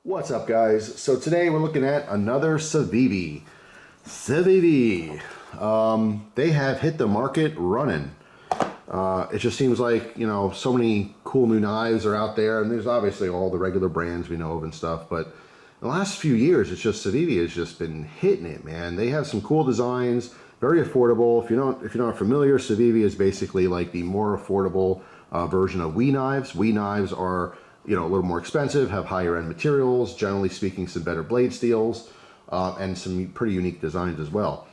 What's up, guys? So today we're looking at another Civivi. They have hit the market running. It just seems like, you know, so many cool new knives are out there, and there's obviously all the regular brands we know of and stuff, but in the last few years, it's just Civivi has just been hitting it, man. They have some cool designs, very affordable. If you're not familiar, Civivi is basically like the more affordable version of WE Knives. WE Knives are, you know, a little more expensive, have higher end materials, generally speaking, some better blade steels, and some pretty unique designs as well.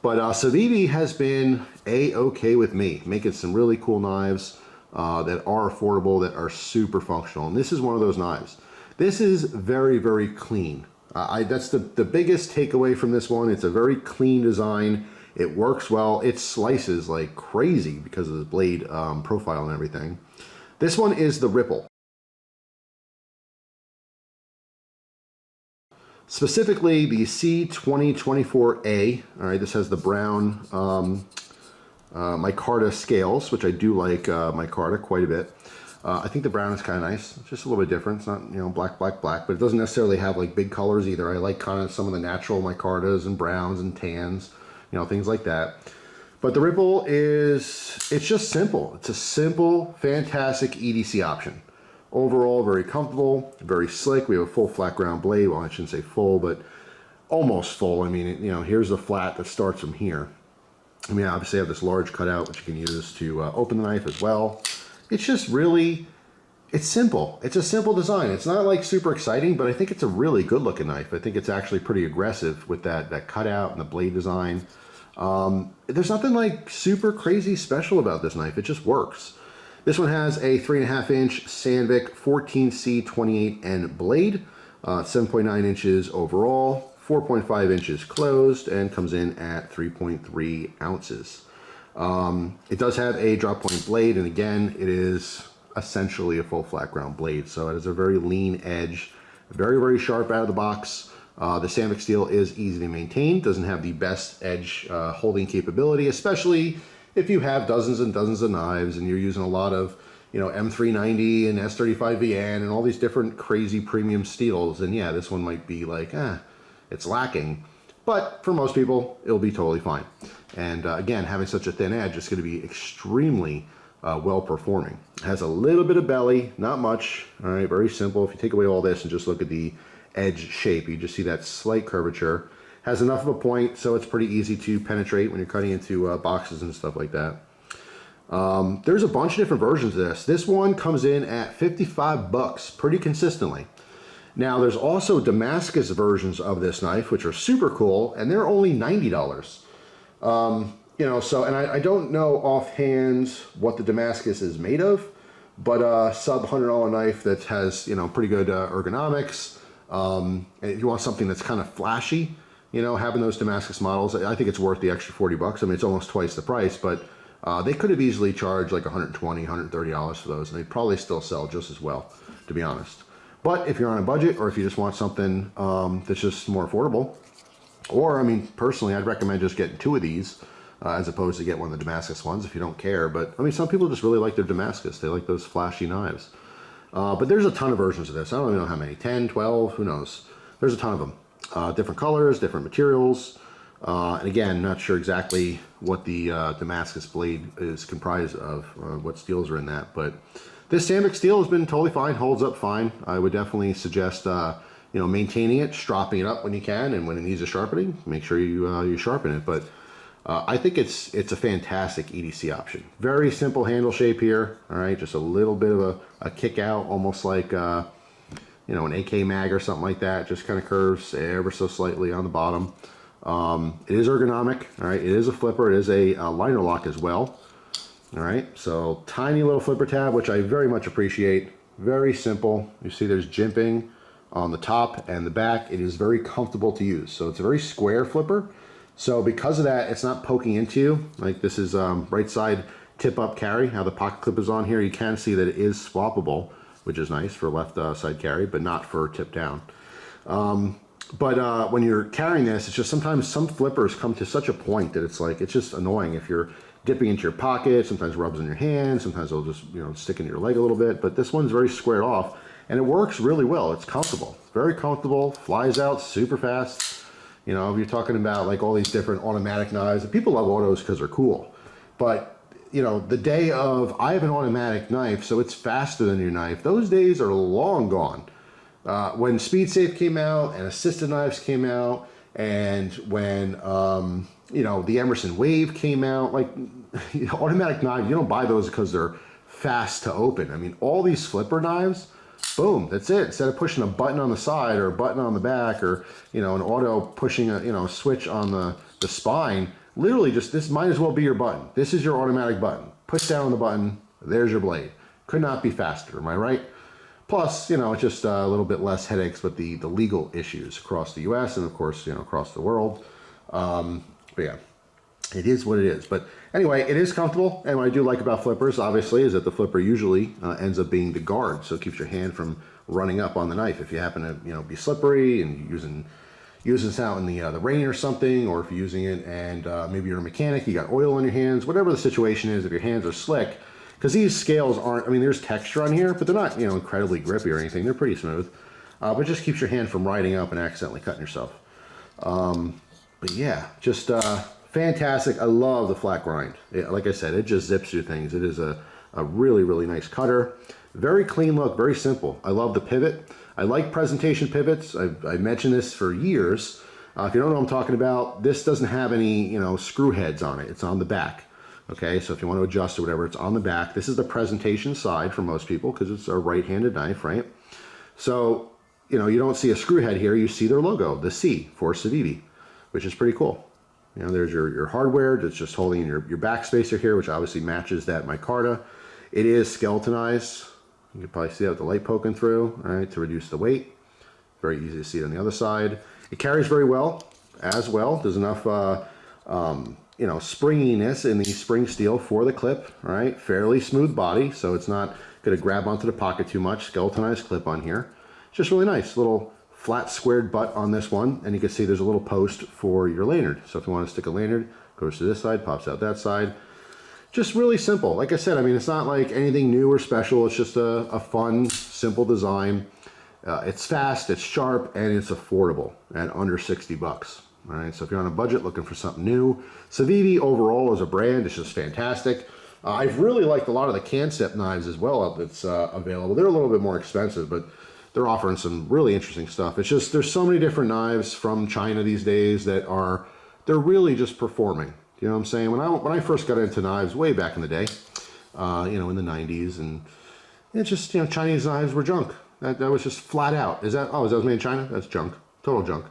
But Civivi has been a-okay with me, making some really cool knives that are affordable, that are super functional. And this is one of those knives. This is very, very clean. That's the biggest takeaway from this one. It's a very clean design. It works well. It slices like crazy because of the blade profile and everything. This one is the Riffle. Specifically the C2024A. All right, this has the brown micarta scales, which I do like micarta quite a bit. I think the brown is kind of nice. It's just a little bit different. It's not, you know, black, black, black, but it doesn't necessarily have like big colors either. I like kind of some of the natural micartas and browns and tans, you know, things like that. But the Riffle it's just simple. It's a simple, fantastic EDC option. Overall, very comfortable, very slick. We have a full flat ground blade. Well, I shouldn't say full, but almost full. I mean, you know, here's the flat that starts from here. I mean, obviously I have this large cutout, which you can use to open the knife as well. It's just really, it's simple. It's a simple design. It's not like super exciting, but I think it's a really good looking knife. I think it's actually pretty aggressive with that cutout and the blade design. There's nothing like super crazy special about this knife. It just works. This one has a 3.5 inch Sandvik 14C28N blade, 7.9 inches overall, 4.5 inches closed, and comes in at 3.3 ounces. It does have a drop point blade, and again, it is essentially a full flat ground blade, so it has a very lean edge, very, very sharp out of the box. The Sandvik steel is easy to maintain, doesn't have the best edge holding capability, especially if you have dozens and dozens of knives and you're using a lot of, you know, M390 and S35VN and all these different crazy premium steels, and yeah, this one might be like, it's lacking. But for most people, it'll be totally fine. And again, having such a thin edge, it's going to be extremely well performing. It has a little bit of belly, not much. All right, very simple. If you take away all this and just look at the edge shape, you just see that slight curvature. Has enough of a point, so it's pretty easy to penetrate when you're cutting into boxes and stuff like that. There's a bunch of different versions of this. This one comes in at 55 bucks pretty consistently. Now, there's also Damascus versions of this knife, which are super cool, and they're only $90. You know, so, and I don't know offhand what the Damascus is made of, but a sub $100 knife that has, you know, pretty good ergonomics. If you want something that's kind of flashy, you know, having those Damascus models, I think it's worth the extra 40 bucks. I mean, it's almost twice the price, but they could have easily charged like $120, $130 for those, and they'd probably still sell just as well, to be honest. But if you're on a budget, or if you just want something that's just more affordable, or, I mean, personally, I'd recommend just getting two of these as opposed to get one of the Damascus ones if you don't care. But, I mean, some people just really like their Damascus. They like those flashy knives. But there's a ton of versions of this. I don't even know how many, 10, 12, who knows. There's a ton of them. Different colors, different materials. And again, not sure exactly what the Damascus blade is comprised of, what steels are in that. But this Sandvik steel has been totally fine, holds up fine. I would definitely suggest, you know, maintaining it, stropping it up when you can, and when it needs a sharpening, make sure you sharpen it. But I think it's a fantastic EDC option. Very simple handle shape here. All right, just a little bit of a kick out, almost like you know, an AK mag or something like that. Just kind of curves ever so slightly on the bottom. It is ergonomic. All right, it is a flipper. It is a liner lock as well. All right, so tiny little flipper tab, which I very much appreciate. Very simple. You see there's jimping on the top and the back. It is very comfortable to use. So it's a very square flipper. So because of that, it's not poking into you. Like this is right side tip up carry. How the pocket clip is on here, you can see that it is swappable, which is nice for left side carry, but not for tip down. But when you're carrying this, it's just sometimes some flippers come to such a point that it's like, it's just annoying if you're dipping into your pocket. Sometimes it rubs in your hand. Sometimes it'll just, you know, stick in your leg a little bit. But this one's very squared off. and it works really well. It's comfortable. It's very comfortable, flies out super fast. You know, if you're talking about like all these different automatic knives, people love autos because they're cool. But, you know, the day of, I have an automatic knife, so it's faster than your knife, those days are long gone. When Speed Safe came out and assisted knives came out, and when, you know, the Emerson Wave came out, like, automatic knives, you don't buy those because they're fast to open. I mean, all these flipper knives, boom, that's it. Instead of pushing a button on the side or a button on the back, or, you know, an auto pushing a, you know, switch on the spine, literally just, this might as well be your button. This is your automatic button. Push down on the button, there's your blade. Could not be faster, am I right? Plus, you know, it's just a little bit less headaches with the legal issues across the US and of course, you know, across the world. But yeah, it is what it is. But anyway, it is comfortable. And what I do like about flippers, obviously, is that the flipper usually ends up being the guard. So it keeps your hand from running up on the knife. If you happen to, you know, be slippery and using this out in the rain or something, or if you're using it and maybe you're a mechanic, you got oil on your hands, whatever the situation is, if your hands are slick, because these scales aren't, I mean, there's texture on here, but they're not, you know, incredibly grippy or anything. They're pretty smooth, but it just keeps your hand from riding up and accidentally cutting yourself. But yeah, just fantastic. I love the flat grind. Like I said, it just zips through things. It is a really, really nice cutter. Very clean look, very simple. I love the pivot. I like presentation pivots. I've mentioned this for years. If you don't know what I'm talking about, this doesn't have any, you know, screw heads on it. It's on the back. Okay, so if you want to adjust or whatever, it's on the back. This is the presentation side for most people because it's a right-handed knife, right? So, you know, you don't see a screw head here. You see their logo, the C for Civivi, which is pretty cool. You know, there's your hardware that's just holding your back spacer here, which obviously matches that micarta. It is skeletonized. You can probably see that with the light poking through, all right, to reduce the weight. Very easy to see it on the other side. It carries very well, as well. There's enough, you know, springiness in the spring steel for the clip, all right? Fairly smooth body, so it's not going to grab onto the pocket too much. Skeletonized clip on here. Just really nice. Little flat squared butt on this one, and you can see there's a little post for your lanyard. So if you want to stick a lanyard, goes to this side, pops out that side. Just really simple. Like I said, I mean, it's not like anything new or special. It's just a fun, simple design. It's fast, it's sharp, and it's affordable at under 60 bucks. All right, so if you're on a budget looking for something new, Civivi overall as a brand is just fantastic. I've really liked a lot of the Concept knives as well that's available. They're a little bit more expensive, but they're offering some really interesting stuff. It's just, there's so many different knives from China these days that are, they're really just performing. You know what I'm saying? When I first got into knives way back in the day, you know, in the 90s, and it's just, you know, Chinese knives were junk. That was just flat out. Is that was made in China? That's junk. Total junk.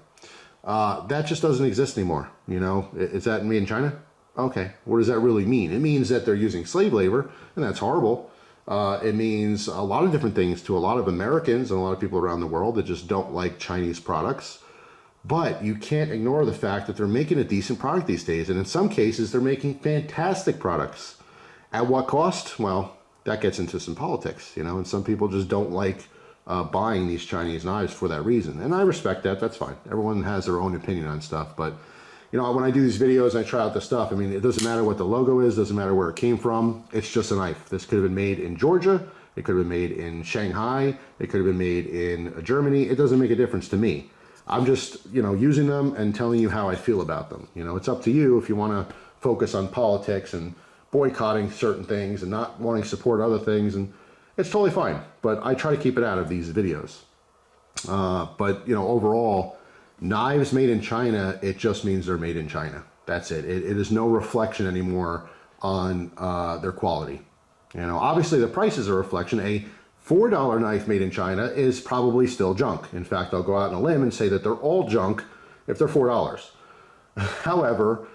That just doesn't exist anymore. You know, is that made in China? Okay, what does that really mean? It means that they're using slave labor, and that's horrible. It means a lot of different things to a lot of Americans and a lot of people around the world that just don't like Chinese products. But you can't ignore the fact that they're making a decent product these days, and in some cases, they're making fantastic products. At what cost? Well, that gets into some politics, you know, and some people just don't like buying these Chinese knives for that reason. And I respect that, that's fine. Everyone has their own opinion on stuff, but you know, when I do these videos, I try out the stuff. I mean, it doesn't matter what the logo is, doesn't matter where it came from. It's just a knife. This could have been made in Georgia. It could have been made in Shanghai. It could have been made in Germany. It doesn't make a difference to me. I'm just, you know, using them and telling you how I feel about them. You know, it's up to you if you want to focus on politics and boycotting certain things and not wanting to support other things, and it's totally fine. But I try to keep it out of these videos. But, you know, overall, knives made in China, it just means they're made in China. That's it. It is no reflection anymore on their quality. You know, obviously the price is a reflection. A $4 knife made in China is probably still junk. In fact, I'll go out on a limb and say that they're all junk if they're $4. However,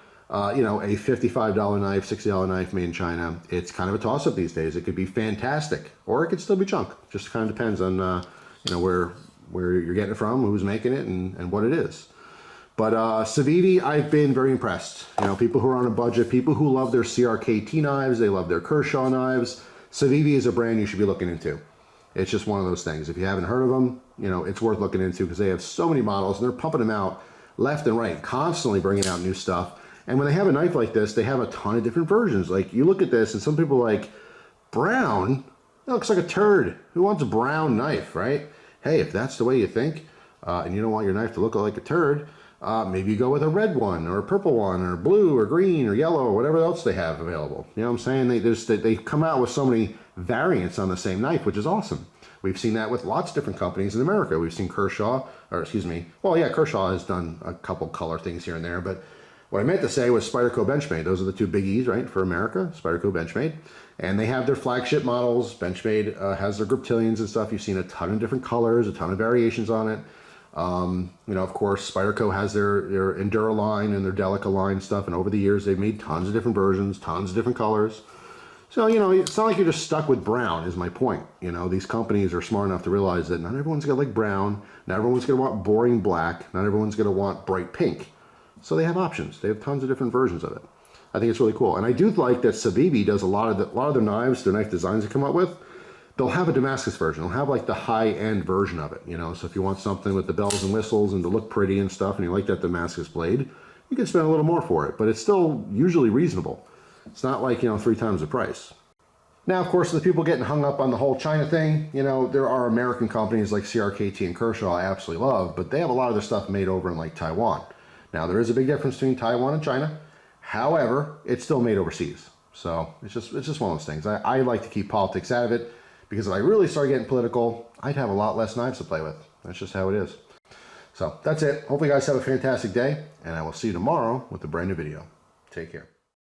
you know, a $55 knife, $60 knife made in China, it's kind of a toss-up these days. It could be fantastic, or it could still be junk. Just kind of depends on, you know, where you're getting it from, who's making it, and what it is. But Civivi, I've been very impressed. You know, people who are on a budget, people who love their CRKT knives, they love their Kershaw knives. Civivi is a brand you should be looking into. It's just one of those things. If you haven't heard of them, you know, it's worth looking into because they have so many models and they're pumping them out left and right, constantly bringing out new stuff. And when they have a knife like this, they have a ton of different versions. Like, you look at this and some people are like, brown? It looks like a turd. Who wants a brown knife, right? Hey, if that's the way you think, and you don't want your knife to look like a turd, maybe you go with a red one, or a purple one, or blue, or green, or yellow, or whatever else they have available. You know what I'm saying? They come out with so many variants on the same knife, which is awesome. We've seen that with lots of different companies in America. We've seen Kershaw, or excuse me, well, yeah, Kershaw has done a couple color things here and there, but what I meant to say was Spyderco Benchmade. Those are the two big E's, right, for America, Spyderco Benchmade. And they have their flagship models. Benchmade has their Griptilians and stuff. You've seen a ton of different colors, a ton of variations on it. You know, of course, Spyderco has their Endura line and their Delica line stuff. And over the years, they've made tons of different versions, tons of different colors. So, you know, it's not like you're just stuck with brown, is my point. You know, these companies are smart enough to realize that not everyone's going to like brown. Not everyone's going to want boring black. Not everyone's going to want bright pink. So they have options. They have tons of different versions of it. I think it's really cool. And I do like that Civivi does a lot of their knives, their knife designs they come up with. They'll have a Damascus version. They'll have like the high-end version of it, you know. So if you want something with the bells and whistles and to look pretty and stuff, and you like that Damascus blade, you can spend a little more for it. But it's still usually reasonable. It's not like, you know, 3 times the price. Now, of course, the people getting hung up on the whole China thing, you know, there are American companies like CRKT and Kershaw I absolutely love, but they have a lot of their stuff made over in like Taiwan. Now, there is a big difference between Taiwan and China. However, it's still made overseas. So it's just one of those things. I like to keep politics out of it, because if I really start getting political, I'd have a lot less knives to play with. That's just how it is. So that's it. Hopefully you guys have a fantastic day, and I will see you tomorrow with a brand new video. Take care.